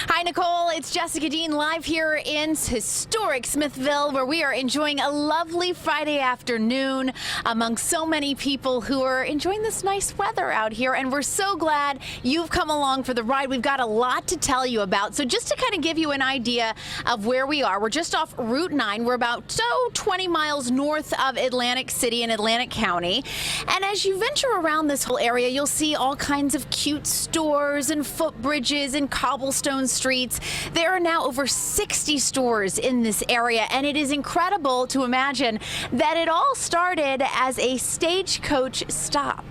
Hi, Nicole. It's Jessica Dean live here in historic Smithville, where we are enjoying a lovely Friday afternoon among so many people who are enjoying this nice weather out here. And we're so glad you've come along for the ride. We've got a lot to tell you about. So just to kind of give you an idea of where we are, we're just off Route 9. We're about 20 miles north of Atlantic City in Atlantic County. And as you venture around this whole area, you'll see all kinds of cute stores and footbridges and cobblestone streets. There are now over 60 stores in this area, and it is incredible to imagine that it all started as a stagecoach stop.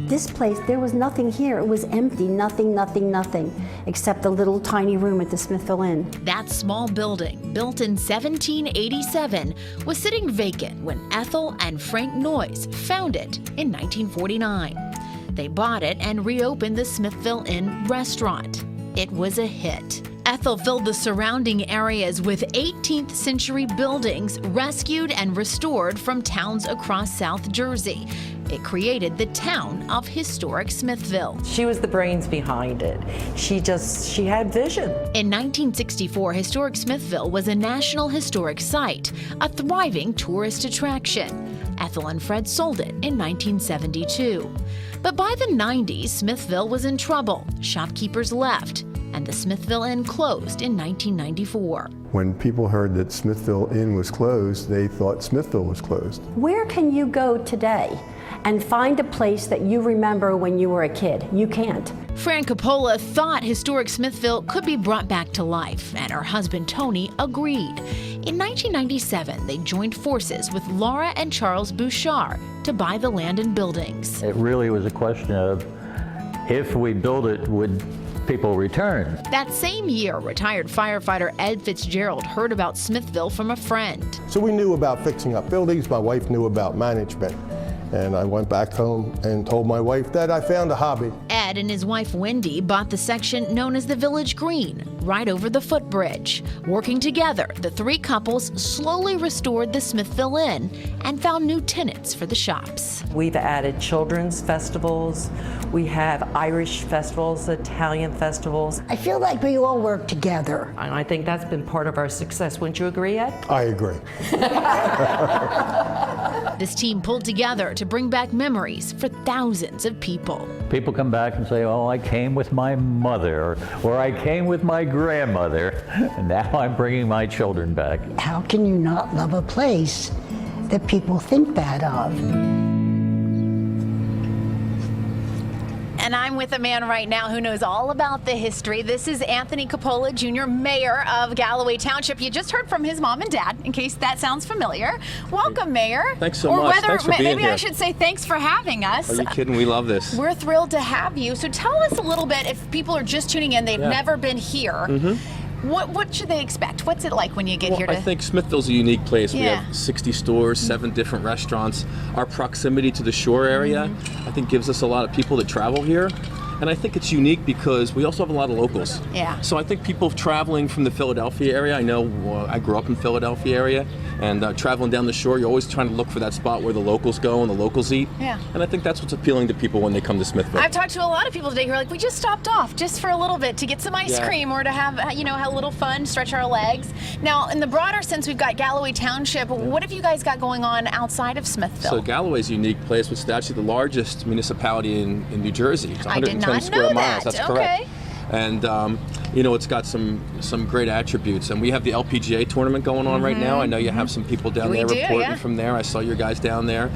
This place, there was nothing here. It was empty, nothing, except a little tiny room at the Smithville Inn. That small building, built in 1787, was sitting vacant when Ethel and Frank Noyes found it in 1949. They bought it and reopened the Smithville Inn restaurant. It was a hit. Ethel filled the surrounding areas with 18th century buildings rescued and restored from towns across South Jersey. It created the town of historic Smithville. She was the brains behind it. She had vision. In 1964, historic Smithville was a National Historic Site, a thriving tourist attraction. Ethel and Fred sold it in 1972. But by the 90s, Smithville was in trouble. Shopkeepers left, and the Smithville Inn closed in 1994. When people heard that Smithville Inn was closed, they thought Smithville was closed. Where can you go today and find a place that you remember when you were a kid? You can't. Fran Coppola thought historic Smithville could be brought back to life, and her husband Tony agreed. In 1997, they joined forces with Laura and Charles Bouchard to buy the land and buildings. It really was a question of, if we build it, would people return? That same year, retired firefighter Ed Fitzgerald heard about Smithville from a friend. So we knew about fixing up buildings. My wife knew about management. And I went back home and told my wife that I found a hobby. Ed and his wife Wendy bought the section known as the Village Green, right over the footbridge. Working together, the three couples slowly restored the Smithville Inn and found new tenants for the shops. We've added children's festivals. We have Irish festivals, Italian festivals. I feel like we all work together. And I think that's been part of our success. Wouldn't you agree, Ed? I agree. This team pulled together to bring back memories for thousands of people. People come back and say, oh, I came with my mother, or I came with my grandmother, and now I'm bringing my children back. How can you not love a place that people think that of? And I'm with a man right now who knows all about the history. This is Anthony Coppola, Jr., Mayor of Galloway Township. You just heard from his mom and dad, in case that sounds familiar. Welcome, Mayor. Thanks so much. Thanks for being maybe here. I should say thanks for having us. Are you kidding? We love this. We're thrilled to have you. So tell us a little bit, if people are just tuning in, they've never been here. What should they expect? What's it like when you get here? I think Smithville's a unique place. We have 60 stores, 7 different restaurants. Our proximity to the shore area, I think, gives us a lot of people that travel here. And I think it's unique because we also have a lot of locals. Yeah. So I think people traveling from the Philadelphia area, I know I grew up in Philadelphia area, and traveling down the shore, you're always trying to look for that spot where the locals go and the locals eat. Yeah. And I think that's what's appealing to people when they come to Smithville. I've talked to a lot of people today who are like, we just stopped off just for a little bit to get some ice cream or to have, you know, have a little fun, stretch our legs. Now, in the broader sense, we've got Galloway Township. What have you guys got going on outside of Smithville? So Galloway's a unique place. It's actually the largest municipality in New Jersey. It's 110 square miles. That's correct. And you know, it's got some great attributes. And we have the LPGA tournament going on right now. I know you have some people down there reporting from there. I saw your guys down there.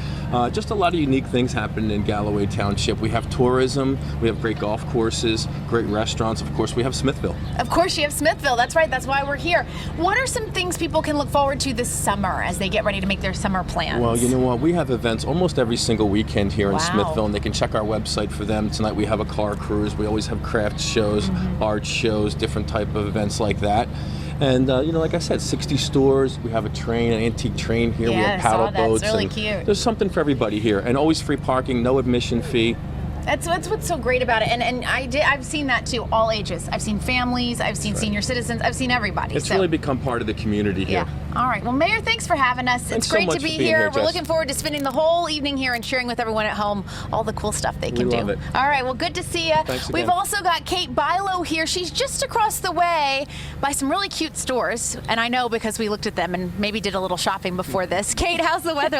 Just a lot of unique things happening in Galloway Township. We have tourism. We have great golf courses, great restaurants. Of course, we have Smithville. Of course, you have Smithville. That's right. That's why we're here. What are some things people can look forward to this summer as they get ready to make their summer plans? Well, you know what? We have events almost every single weekend here in Smithville, and they can check our website for them. Tonight we have a car cruise. We always have craft shows, art shows, different type of events like that. And you know, like I said, 60 stores. We have a train, an antique train here. Yeah, we have paddle boats. It's really cute. There's something for everybody here, and always free parking, no admission fee. That's what's so great about it, and I've seen that too, all ages. I've seen families, I've seen senior citizens, I've seen everybody. It's really become part of the community here. Yeah. All right. Well, Mayor, thanks for having us. Thanks it's great so much to be for being here. here, We're Jess. looking forward to spending the whole evening here and sharing with everyone at home all the cool stuff they can do. love it. All right. Well, good to see you. Thanks again. We've also got Kate Bilo here. She's just across the way by some really cute stores, and I know because we looked at them and maybe did a little shopping before this. Kate, how's the weather